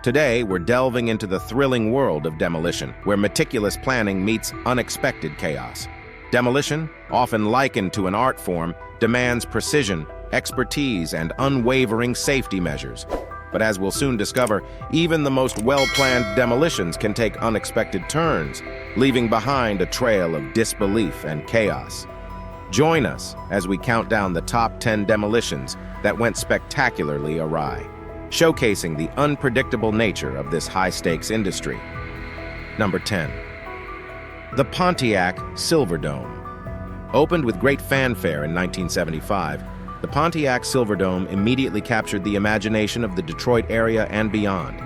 Today, we're delving into the thrilling world of demolition, where meticulous planning meets unexpected chaos. Demolition, often likened to an art form, demands precision, expertise, and unwavering safety measures. But as we'll soon discover, even the most well-planned demolitions can take unexpected turns, leaving behind a trail of disbelief and chaos. Join us as we count down the top 10 demolitions that went spectacularly awry, showcasing the unpredictable nature of this high-stakes industry. Number 10. The Pontiac Silverdome. Opened with great fanfare in 1975, the Pontiac Silverdome immediately captured the imagination of the Detroit area and beyond.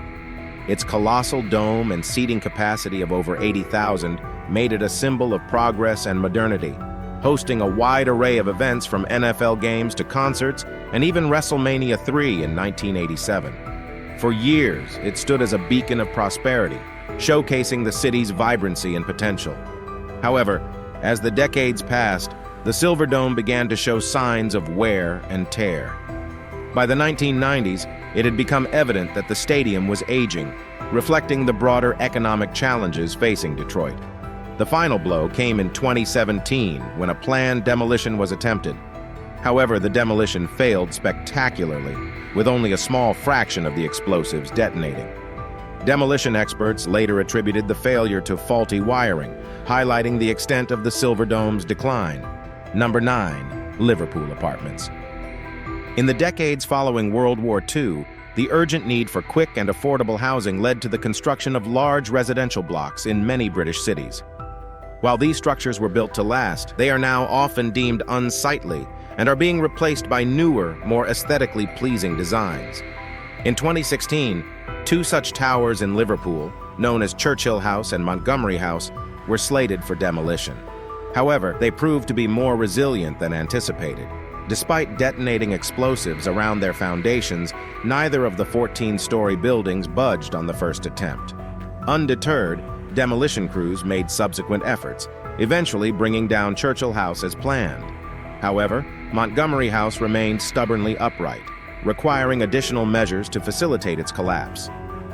Its colossal dome and seating capacity of over 80,000 made it a symbol of progress and modernity, hosting a wide array of events from NFL games to concerts and even WrestleMania 3 in 1987. For years, it stood as a beacon of prosperity, showcasing the city's vibrancy and potential. However, as the decades passed, the Silverdome began to show signs of wear and tear. By the 1990s, it had become evident that the stadium was aging, reflecting the broader economic challenges facing Detroit. The final blow came in 2017 when a planned demolition was attempted. However, the demolition failed spectacularly, with only a small fraction of the explosives detonating. Demolition experts later attributed the failure to faulty wiring, highlighting the extent of the Silverdome's decline. Number 9. Liverpool apartments. In the decades following World War II, the urgent need for quick and affordable housing led to the construction of large residential blocks in many British cities. While these structures were built to last, they are now often deemed unsightly and are being replaced by newer, more aesthetically pleasing designs. In 2016, two such towers in Liverpool, known as Churchill House and Montgomery House, were slated for demolition. However, they proved to be more resilient than anticipated. Despite detonating explosives around their foundations, neither of the 14-story buildings budged on the first attempt. Undeterred, demolition crews made subsequent efforts, eventually bringing down Churchill House as planned. However, Montgomery House remained stubbornly upright, requiring additional measures to facilitate its collapse.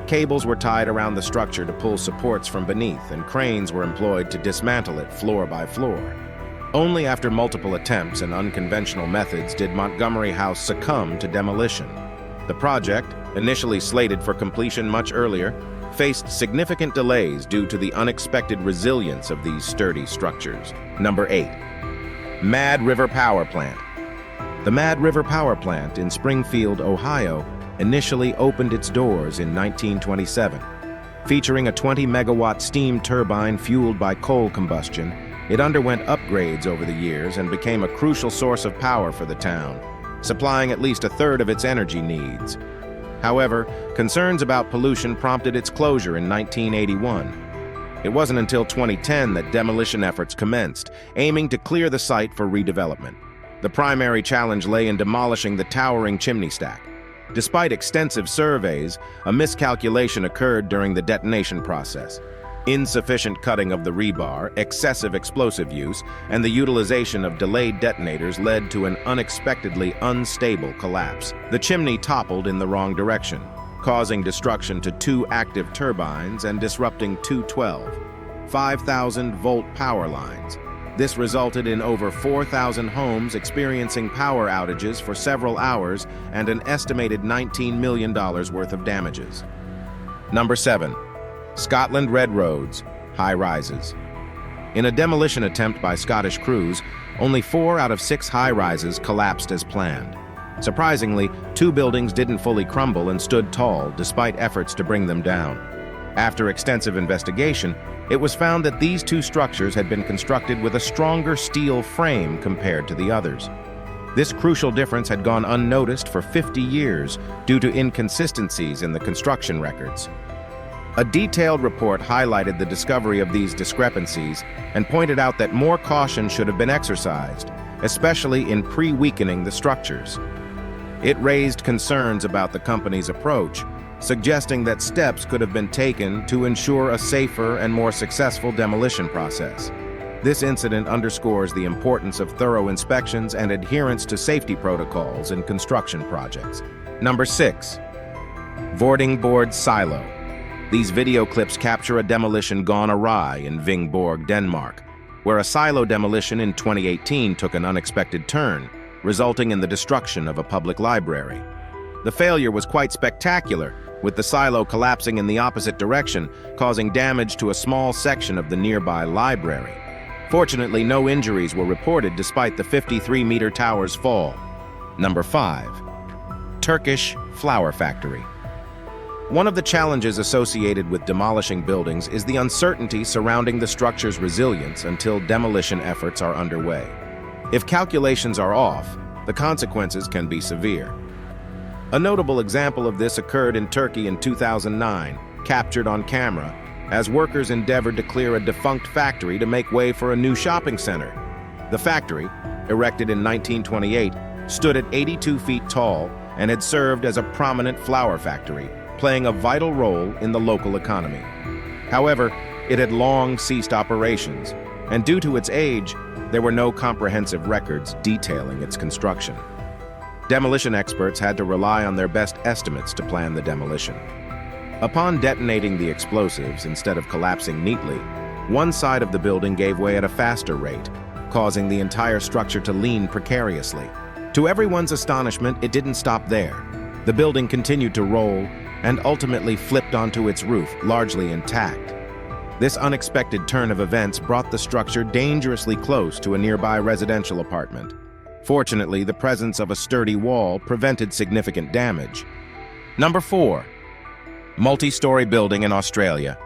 Cables were tied around the structure to pull supports from beneath, and cranes were employed to dismantle it floor by floor. Only after multiple attempts and unconventional methods did Montgomery House succumb to demolition. The project, initially slated for completion much earlier, faced significant delays due to the unexpected resilience of these sturdy structures. Number 8. Mad River Power Plant. The Mad River Power Plant in Springfield, Ohio, initially opened its doors in 1927. Featuring a 20-megawatt steam turbine fueled by coal combustion, it underwent upgrades over the years and became a crucial source of power for the town, supplying at least a third of its energy needs. However, concerns about pollution prompted its closure in 1981. It wasn't until 2010 that demolition efforts commenced, aiming to clear the site for redevelopment. The primary challenge lay in demolishing the towering chimney stack. Despite extensive surveys, a miscalculation occurred during the detonation process. Insufficient cutting of the rebar, excessive explosive use, and the utilization of delayed detonators led to an unexpectedly unstable collapse. The chimney toppled in the wrong direction, causing destruction to two active turbines and disrupting two 5,000-volt power lines. This resulted in over 4,000 homes experiencing power outages for several hours and an estimated $19 million worth of damages. Number 7. Scotland Red Roads, high-rises. In a demolition attempt by Scottish crews, only 4 out of 6 high-rises collapsed as planned. Surprisingly, 2 buildings didn't fully crumble and stood tall despite efforts to bring them down. After extensive investigation, it was found that these 2 structures had been constructed with a stronger steel frame compared to the others. This crucial difference had gone unnoticed for 50 years due to inconsistencies in the construction records. A detailed report highlighted the discovery of these discrepancies and pointed out that more caution should have been exercised, especially in pre-weakening the structures. It raised concerns about the company's approach, suggesting that steps could have been taken to ensure a safer and more successful demolition process. This incident underscores the importance of thorough inspections and adherence to safety protocols in construction projects. Number 6. Vording board silo. These video clips capture a demolition gone awry in Vingborg, Denmark, where a silo demolition in 2018 took an unexpected turn, resulting in the destruction of a public library. The failure was quite spectacular, with the silo collapsing in the opposite direction, causing damage to a small section of the nearby library. Fortunately, no injuries were reported despite the 53-meter tower's fall. Number 5. Turkish flower factory. One of the challenges associated with demolishing buildings is the uncertainty surrounding the structure's resilience until demolition efforts are underway. If calculations are off, the consequences can be severe. A notable example of this occurred in Turkey in 2009, captured on camera, as workers endeavored to clear a defunct factory to make way for a new shopping center. The factory, erected in 1928, stood at 82 feet tall and had served as a prominent flower factory, playing a vital role in the local economy. However, it had long ceased operations, and due to its age, there were no comprehensive records detailing its construction. Demolition experts had to rely on their best estimates to plan the demolition. Upon detonating the explosives instead of collapsing neatly, one side of the building gave way at a faster rate, causing the entire structure to lean precariously. To everyone's astonishment, it didn't stop there. The building continued to roll and ultimately flipped onto its roof, largely intact. This unexpected turn of events brought the structure dangerously close to a nearby residential apartment. Fortunately, the presence of a sturdy wall prevented significant damage. Number 4. Multi-story building in Australia.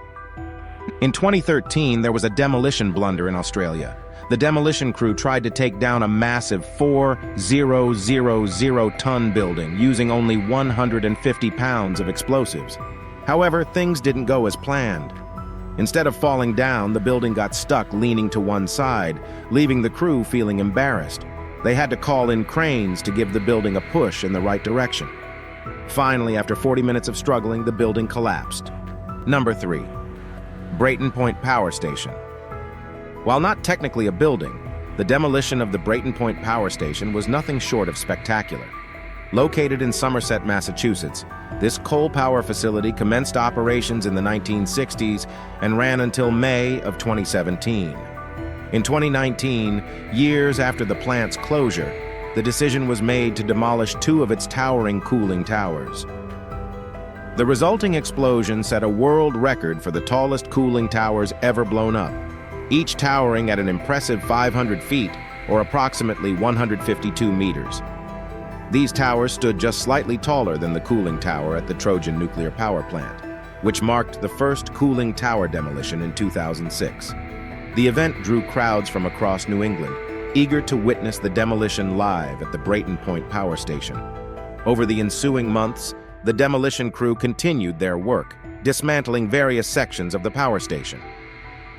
In 2013, there was a demolition blunder in Australia. The demolition crew tried to take down a massive 4,000-ton building using only 150 pounds of explosives. However, things didn't go as planned. Instead of falling down, the building got stuck leaning to one side, leaving the crew feeling embarrassed. They had to call in cranes to give the building a push in the right direction. Finally, after 40 minutes of struggling, the building collapsed. Number 3. Brayton Point Power Station. While not technically a building, the demolition of the Brayton Point Power Station was nothing short of spectacular. Located in Somerset, Massachusetts, this coal power facility commenced operations in the 1960s and ran until May of 2017. In 2019, years after the plant's closure, the decision was made to demolish 2 of its towering cooling towers. The resulting explosion set a world record for the tallest cooling towers ever blown up, each towering at an impressive 500 feet, or approximately 152 meters. These towers stood just slightly taller than the cooling tower at the Trojan nuclear power plant, which marked the first cooling tower demolition in 2006. The event drew crowds from across New England, eager to witness the demolition live at the Brayton Point Power Station. Over the ensuing months, the demolition crew continued their work, dismantling various sections of the power station.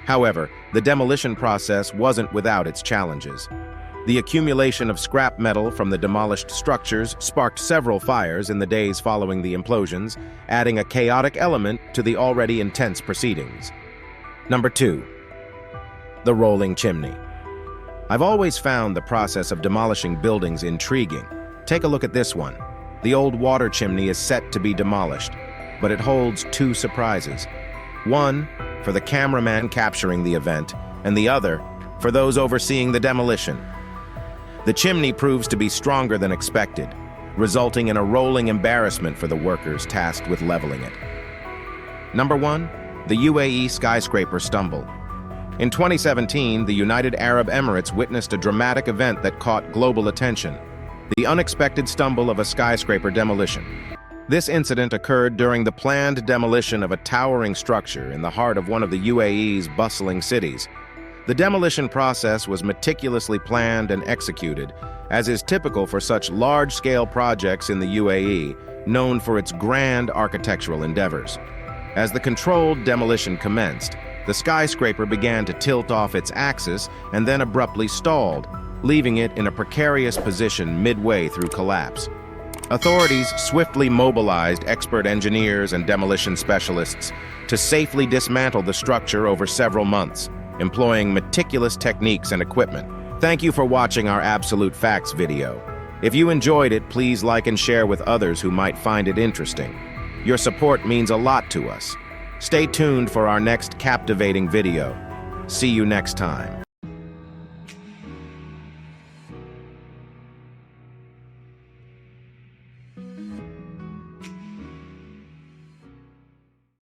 However, the demolition process wasn't without its challenges. The accumulation of scrap metal from the demolished structures sparked several fires in the days following the implosions, adding a chaotic element to the already intense proceedings. Number 2. The rolling chimney. I've always found the process of demolishing buildings intriguing. Take a look at this one. The old water chimney is set to be demolished, but it holds 2 surprises. One for the cameraman capturing the event, and the other for those overseeing the demolition. The chimney proves to be stronger than expected, resulting in a rolling embarrassment for the workers tasked with leveling it. Number 1. The UAE skyscraper stumble. In 2017, the United Arab Emirates witnessed a dramatic event that caught global attention: the unexpected stumble of a skyscraper demolition. This incident occurred during the planned demolition of a towering structure in the heart of one of the UAE's bustling cities. The demolition process was meticulously planned and executed, as is typical for such large-scale projects in the UAE, known for its grand architectural endeavors. As the controlled demolition commenced, the skyscraper began to tilt off its axis and then abruptly stalled, leaving it in a precarious position midway through collapse. Authorities swiftly mobilized expert engineers and demolition specialists to safely dismantle the structure over several months, employing meticulous techniques and equipment. Thank you for watching our Absolute Facts video. If you enjoyed it, please like and share with others who might find it interesting. Your support means a lot to us. Stay tuned for our next captivating video. See you next time.